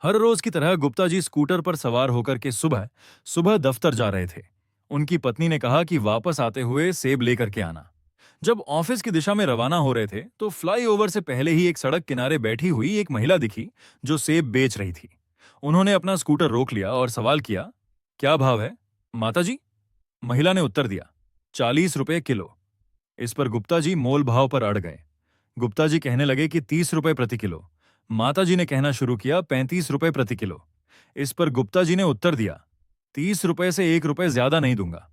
हर रोज की तरह गुप्ता जी स्कूटर पर सवार होकर के सुबह सुबह दफ्तर जा रहे थे। उनकी पत्नी ने कहा कि वापस आते हुए सेब लेकर के आना। जब ऑफिस की दिशा में रवाना हो रहे थे तो फ्लाईओवर से पहले ही एक सड़क किनारे बैठी हुई एक महिला दिखी जो सेब बेच रही थी। उन्होंने अपना स्कूटर रोक लिया और सवाल किया, क्या भाव है माता जी? महिला ने उत्तर दिया, 40 रुपए किलो। इस पर गुप्ता जी मोल भाव पर अड़ गए। गुप्ता जी कहने लगे कि 30 रुपए प्रति किलो। माताजी ने कहना शुरू किया, 35 रुपए प्रति किलो। इस पर गुप्ता जी ने उत्तर दिया, 30 रुपए से 1 रुपए ज्यादा नहीं दूंगा।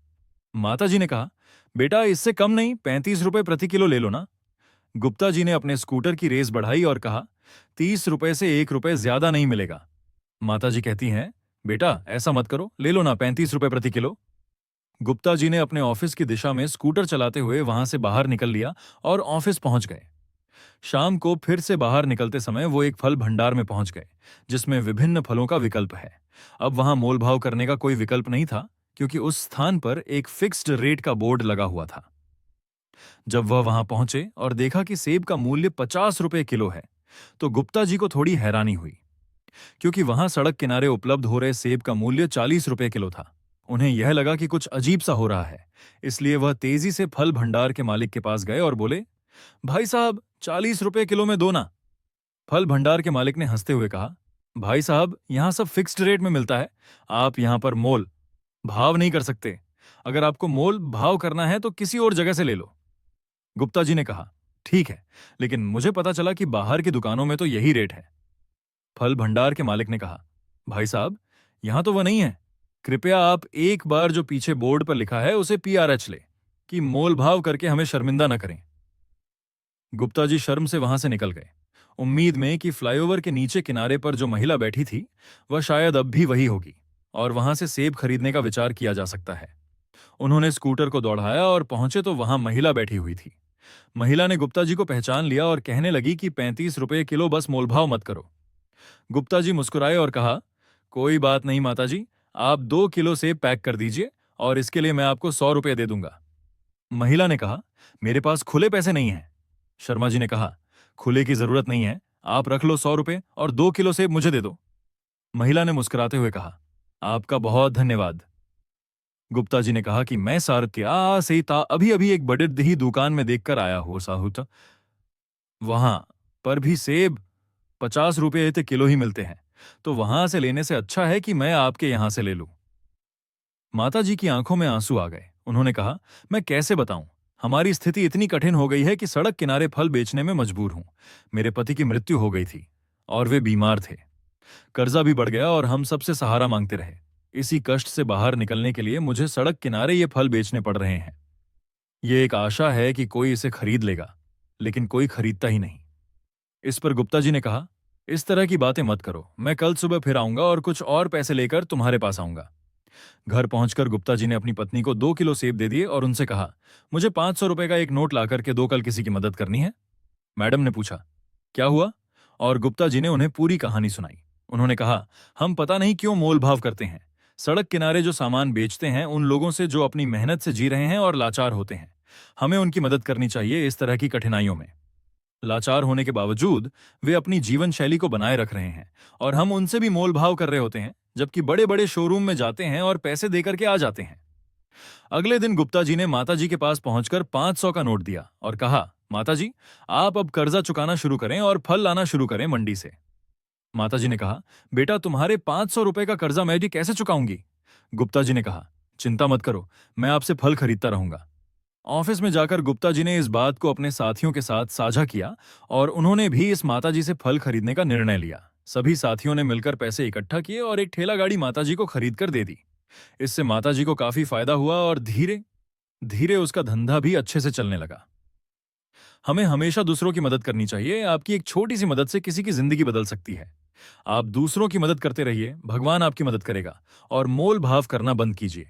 माताजी ने कहा, बेटा इससे कम नहीं, 35 रुपए प्रति किलो ले लो ना। गुप्ता जी ने अपने स्कूटर की रेस बढ़ाई और कहा, 30 रुपए से 1 रुपए ज्यादा नहीं मिलेगा। माताजी कहती हैं, बेटा ऐसा मत करो, ले लो ना 35 रुपए प्रति किलो। गुप्ता जी ने अपने ऑफिस की दिशा में स्कूटर चलाते हुए वहां से बाहर निकल लिया और ऑफिस पहुंच गए। शाम को फिर से बाहर निकलते समय वो एक फल भंडार में पहुंच गए जिसमें विभिन्न फलों का विकल्प है। अब वहां मोलभाव करने का कोई विकल्प नहीं था क्योंकि उस स्थान पर एक फिक्स्ड रेट का बोर्ड लगा हुआ था। जब वह वहां पहुंचे और देखा कि सेब का मूल्य 50 रुपए किलो है तो गुप्ता जी को थोड़ी हैरानी हुई क्योंकि वहां सड़क किनारे उपलब्ध हो रहे सेब का मूल्य 40 रुपए किलो था। उन्हें यह लगा कि कुछ अजीब सा हो रहा है, इसलिए वह तेजी से फल भंडार के मालिक के पास गए और बोले, भाई साहब 40 रुपए किलो में दो ना। फल भंडार के मालिक ने हंसते हुए कहा, भाई साहब यहां सब फिक्स्ड रेट में मिलता है, आप यहां पर मोल भाव नहीं कर सकते। अगर आपको मोल भाव करना है तो किसी और जगह से ले लो। गुप्ता जी ने कहा, ठीक है, लेकिन मुझे पता चला कि बाहर की दुकानों में तो यही रेट है। फल भंडार के मालिक ने कहा, भाई साहब यहां तो वह नहीं है, कृपया आप एक बार जो पीछे बोर्ड पर लिखा है उसे पीआरएच ले, कि मोल भाव करके हमें शर्मिंदा न करें। गुप्ता जी शर्म से वहां से निकल गए, उम्मीद में कि फ्लाईओवर के नीचे किनारे पर जो महिला बैठी थी वह शायद अब भी वही होगी और वहां से सेब खरीदने का विचार किया जा सकता है। उन्होंने स्कूटर को दौड़ाया और पहुंचे तो वहां महिला बैठी हुई थी। महिला ने गुप्ता जी को पहचान लिया और कहने लगी कि 35 रुपए किलो, बस मोलभाव मत करो। गुप्ता जी मुस्कुराए और कहा, कोई बात नहीं माता जी, आप 2 किलो सेब पैक कर दीजिए और इसके लिए मैं आपको 100 रुपए दे दूंगा। महिला ने कहा, मेरे पास खुले पैसे नहीं हैं। शर्मा जी ने कहा, खुले की जरूरत नहीं है, आप रख लो 100 रुपए और 2 किलो सेब मुझे दे दो। महिला ने मुस्कुराते हुए कहा, आपका बहुत धन्यवाद। गुप्ता जी ने कहा कि मैं सार क्या से ता अभी अभी एक बड़े ही दुकान में देखकर आया हो साहूत, वहां पर भी सेब 50 रुपए तो किलो ही मिलते हैं, तो वहां से लेने से अच्छा है कि मैं आपके यहां से ले लूं। माता जी की आंखों में आंसू आ गए। उन्होंने कहा, मैं कैसे बताऊं, हमारी स्थिति इतनी कठिन हो गई है कि सड़क किनारे फल बेचने में मजबूर हूं। मेरे पति की मृत्यु हो गई थी और वे बीमार थे। कर्जा भी बढ़ गया और हम सबसे सहारा मांगते रहे। इसी कष्ट से बाहर निकलने के लिए मुझे सड़क किनारे ये फल बेचने पड़ रहे हैं। ये एक आशा है कि कोई इसे खरीद लेगा, लेकिन कोई खरीदता ही नहीं। इस पर गुप्ता जी ने कहा, इस तरह की बातें मत करो, मैं कल सुबह फिर आऊंगा और कुछ और पैसे लेकर तुम्हारे पास आऊंगा। घर पहुंचकर गुप्ता जी ने अपनी पत्नी को 2 किलो सेब दे दिए और उनसे कहा, मुझे 500 रुपए का एक नोट ला करके दो, कल किसी की मदद करनी है। मैडम ने पूछा, क्या हुआ? और गुप्ता जी ने उन्हें पूरी कहानी सुनाई। उन्होंने कहा, हम पता नहीं क्यों मोल भाव करते हैं। सड़क किनारे जो सामान बेचते हैं उन लोगों से जो अपनी मेहनत से जी रहे हैं और लाचार होते हैं, हमें उनकी मदद करनी चाहिए इस तरह की कठिनाइयों में। लाचार होने के बावजूद वे अपनी जीवन शैली को बनाए रख रहे हैं और हम उनसे भी मोल भाव कर रहे होते हैं, जबकि बड़े बड़े शोरूम में जाते हैं और पैसे देकर के आ जाते हैं। अगले दिन गुप्ता जी ने माता जी के पास पहुंचकर 500 का नोट दिया और कहा, माता जी आप अब कर्जा चुकाना शुरू करें और फल लाना शुरू करें मंडी से। माता जी ने कहा, बेटा तुम्हारे 500 रुपए का कर्जा मैं भी कैसे चुकाऊंगी? गुप्ता जी ने कहा, चिंता मत करो, मैं आपसे फल खरीदता रहूंगा। ऑफिस में जाकर गुप्ता जी ने इस बात को अपने साथियों के साथ साझा किया और उन्होंने भी इस माताजी से फल खरीदने का निर्णय लिया। सभी साथियों ने मिलकर पैसे इकट्ठा किए और एक ठेला गाड़ी माताजी को खरीद कर दे दी। इससे माताजी को काफी फायदा हुआ और धीरे धीरे उसका धंधा भी अच्छे से चलने लगा। हमें हमेशा दूसरों की मदद करनी चाहिए। आपकी एक छोटी सी मदद से किसी की जिंदगी बदल सकती है। आप दूसरों की मदद करते रहिए, भगवान आपकी मदद करेगा। और मोल भाव करना बंद कीजिए।